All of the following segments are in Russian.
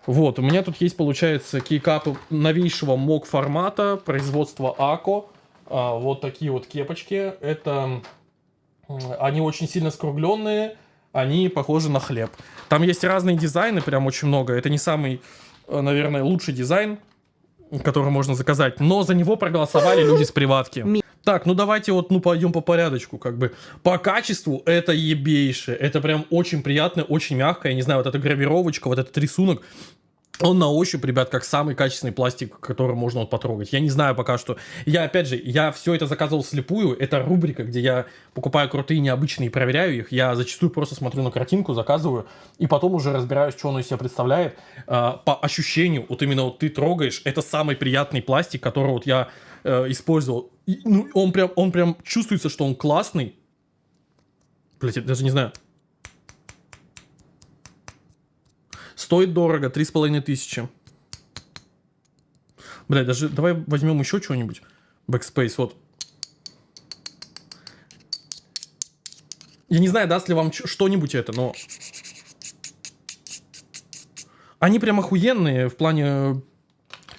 Вот, у меня тут есть, получается, кейкапы новейшего MOG формата, производства Ако. Вот такие вот кепочки. Это... Они очень сильно скругленные, они похожи на хлеб. Там есть разные дизайны, прям очень много. Это не самый, наверное, лучший дизайн, который можно заказать, но за него проголосовали люди с приватки. Так, ну давайте вот, ну пойдем по порядочку, как бы. По качеству это ебейшее, это прям очень приятно, очень мягко, я не знаю, вот эта гравировочка, вот этот рисунок, он на ощупь, ребят, как самый качественный пластик, который можно вот потрогать. Я не знаю пока что. Я, опять же, я все это заказывал вслепую. Это рубрика, где я покупаю крутые, необычные и проверяю их. Я зачастую просто смотрю на картинку, заказываю, и потом уже разбираюсь, что оно из себя представляет. По ощущению, вот именно вот ты трогаешь, это самый приятный пластик, который вот я использовал. И, ну, он прям чувствуется, что он классный. Блять, я даже не знаю. Стоит дорого, 3500. Блядь, даже давай возьмем еще что-нибудь. Backspace, вот. Я не знаю, даст ли вам что-нибудь это, но... Они прям охуенные в плане...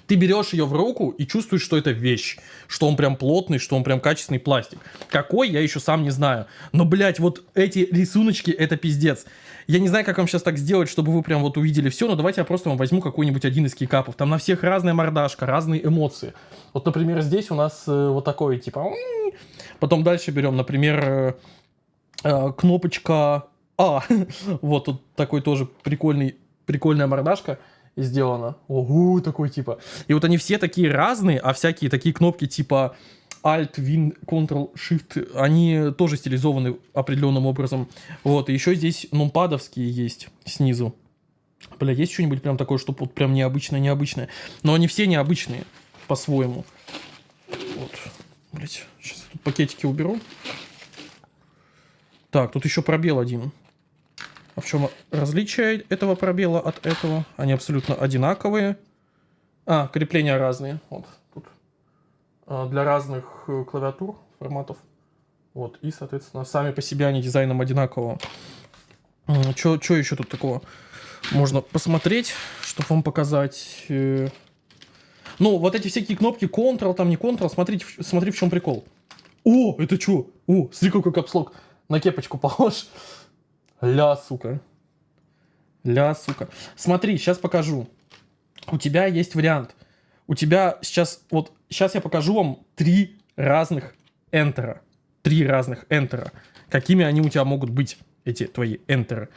Ты берешь ее в руку и чувствуешь, что это вещь. Что он прям плотный, что он прям качественный пластик. Какой, я еще сам не знаю. Но, блядь, вот эти рисуночки, это пиздец. Я не знаю, как вам сейчас так сделать, чтобы вы прям вот увидели все, но давайте я просто вам возьму какой-нибудь один из кейкапов. Там на всех разная мордашка, разные эмоции. Вот, например, здесь у нас вот такой, типа... Потом дальше берем, например, кнопочка А. Вот тут такой тоже прикольная мордашка сделана. Ого, такой типа. И вот они все такие разные, а всякие такие кнопки типа Alt, Win, Ctrl, Shift, они тоже стилизованы определенным образом. Вот, и еще здесь нумпадовские есть снизу. Бля, есть что-нибудь прям такое, что вот прям необычное? Но они все необычные по-своему. Вот. Блять, сейчас я тут пакетики уберу. Так, тут еще пробел один. А в чем различие этого пробела от этого? Они абсолютно одинаковые. Крепления разные. Вот тут. Для разных клавиатур, форматов. Вот. И, соответственно, сами по себе они дизайном одинакового. Что еще тут такого можно посмотреть, чтобы вам показать? Ну, вот эти всякие кнопки Ctrl, там не Ctrl. Смотри, в чем прикол. О, это что? О, смотри, какой капслок на кепочку похож. Ля, сука. Смотри, сейчас покажу. У тебя есть вариант. У тебя сейчас... Вот сейчас я покажу вам 3 разных энтера. 3 разных энтера. Какими они у тебя могут быть, эти твои энтеры.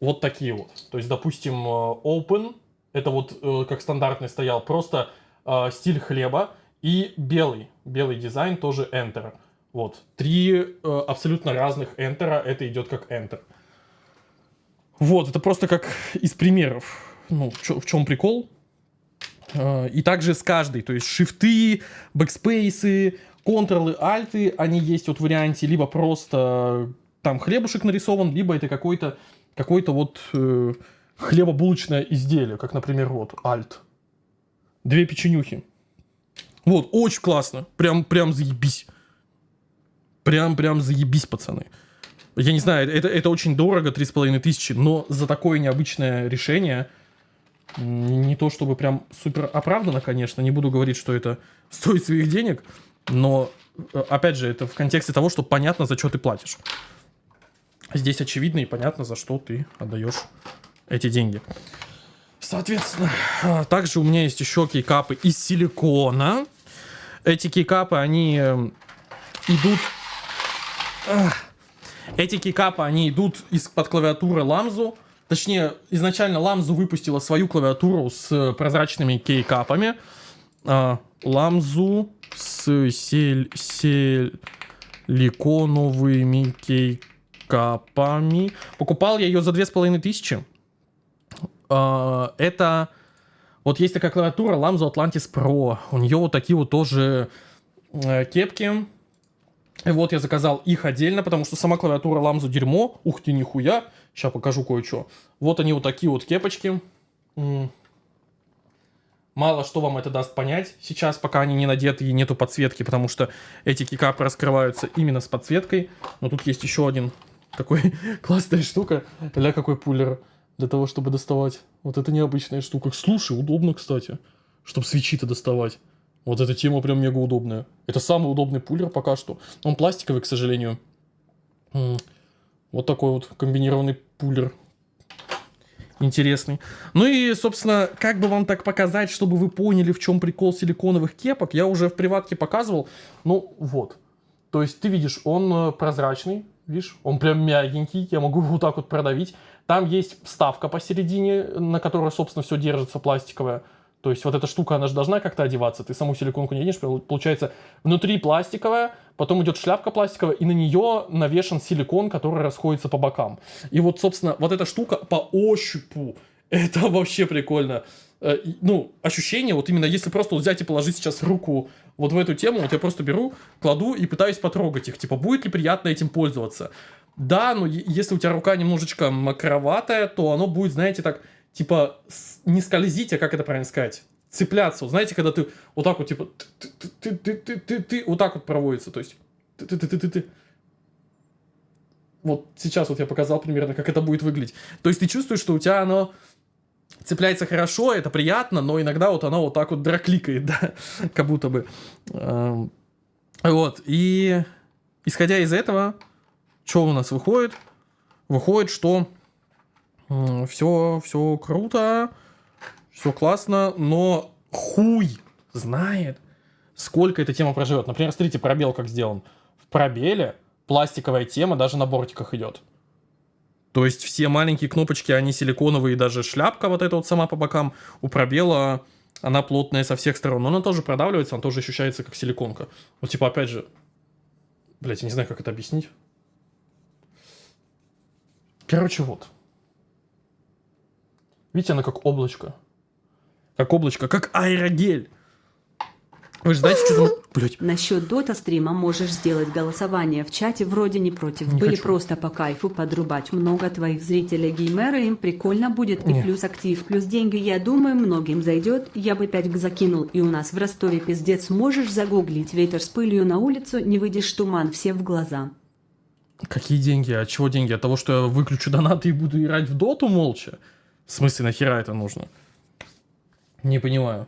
Вот такие вот. То есть, допустим, open. Это вот как стандартный стоял. Просто стиль хлеба. И белый. Белый дизайн тоже enter. Вот. 3 абсолютно разных энтера. Это идет как enter. Вот, это просто как из примеров. Ну, в чем прикол. И также с каждой. То есть шифты, бэкспейсы, контролы, альты, они есть вот в варианте либо просто там хлебушек нарисован, либо это какое-то вот хлебобулочное изделие, как, например, вот альт. 2 печенюхи. Вот, очень классно. Прям заебись. Прям заебись, пацаны. Я не знаю, это очень дорого, 3500, но за такое необычное решение, не то чтобы прям супер оправдано, конечно, не буду говорить, что это стоит своих денег, но, опять же, это в контексте того, что понятно, за что ты платишь. Здесь очевидно и понятно, за что ты отдаешь эти деньги. Соответственно, также у меня есть еще кейкапы из силикона. Эти кейкапы, они идут... Эти кейкапы, они идут из-под клавиатуры Lamzu. Точнее, изначально Lamzu выпустила свою клавиатуру с прозрачными кейкапами. Lamzu с силиконовыми кейкапами. Покупал я ее за 2500. Это... Вот есть такая клавиатура Lamzu Atlantis Pro. У нее вот такие вот тоже кепки. И вот я заказал их отдельно, потому что сама клавиатура Lamzu дерьмо. Ух ты, нихуя. Сейчас покажу кое-что. Вот они вот такие вот кепочки. Мало что вам это даст понять сейчас, пока они не надеты и нету подсветки, потому что эти кейкапы раскрываются именно с подсветкой. Но тут есть еще один такой классная штука. Ля какой пулер для того, чтобы доставать. Вот это необычная штука. Слушай, удобно, кстати, чтобы свечи-то доставать. Вот эта тема прям мега удобная. Это самый удобный пуллер пока что. Он пластиковый, к сожалению. Вот такой вот комбинированный пуллер. Интересный. Ну и, собственно, как бы вам так показать, чтобы вы поняли, в чем прикол силиконовых кепок, я уже в приватке показывал. Ну, вот. То есть ты видишь, он прозрачный, видишь, он прям мягенький, я могу его вот так вот продавить. Там есть вставка посередине, на которой, собственно, все держится, пластиковая. То есть вот эта штука, она же должна как-то одеваться. Ты саму силиконку не оденешь, получается, внутри пластиковая, потом идет шляпка пластиковая, и на нее навешан силикон, который расходится по бокам. И вот, собственно, вот эта штука по ощупу, это вообще прикольно. Ну, ощущение, вот именно если просто вот взять и положить сейчас руку вот в эту тему, вот я просто беру, кладу и пытаюсь потрогать их. Типа, будет ли приятно этим пользоваться? Да, но если у тебя рука немножечко мокроватая, то оно будет, знаете, так... Типа, не скользить, а как это правильно сказать? Цепляться. Вот знаете, когда ты вот так вот, типа, ты вот так вот проводится. То есть, ты. Вот сейчас вот я показал примерно, как это будет выглядеть. То есть, ты чувствуешь, что у тебя оно цепляется хорошо, это приятно, но иногда вот оно вот так вот дракликает, да, как будто бы. Вот, и исходя из этого, что у нас выходит? Выходит, что... Все круто, все классно, но хуй знает, сколько эта тема проживет. Например, смотрите, пробел как сделан. В пробеле пластиковая тема даже на бортиках идет. То есть все маленькие кнопочки, они силиконовые, даже шляпка вот эта вот сама по бокам. У пробела она плотная со всех сторон, но она тоже продавливается, она тоже ощущается как силиконка. Вот типа опять же, блять, я не знаю, как это объяснить. Короче, вот. Видите, она как облачко. Как облачко, как аэрогель. Вы же знаете, что за... Блять. Насчет дота стрима можешь сделать голосование в чате, вроде не против. Не Были хочу. просто по кайфу подрубать много твоих зрителей геймеры, им прикольно будет. И Не. плюс актив, плюс деньги, я думаю, многим зайдет. Я бы 5 закинул, и у нас в Ростове пиздец. Можешь загуглить ветер с пылью на улицу, не выйдешь туман, все в глаза. Какие деньги? От чего деньги? От того, что я выключу донаты и буду играть в доту молча? В смысле, нахера это нужно? Не понимаю.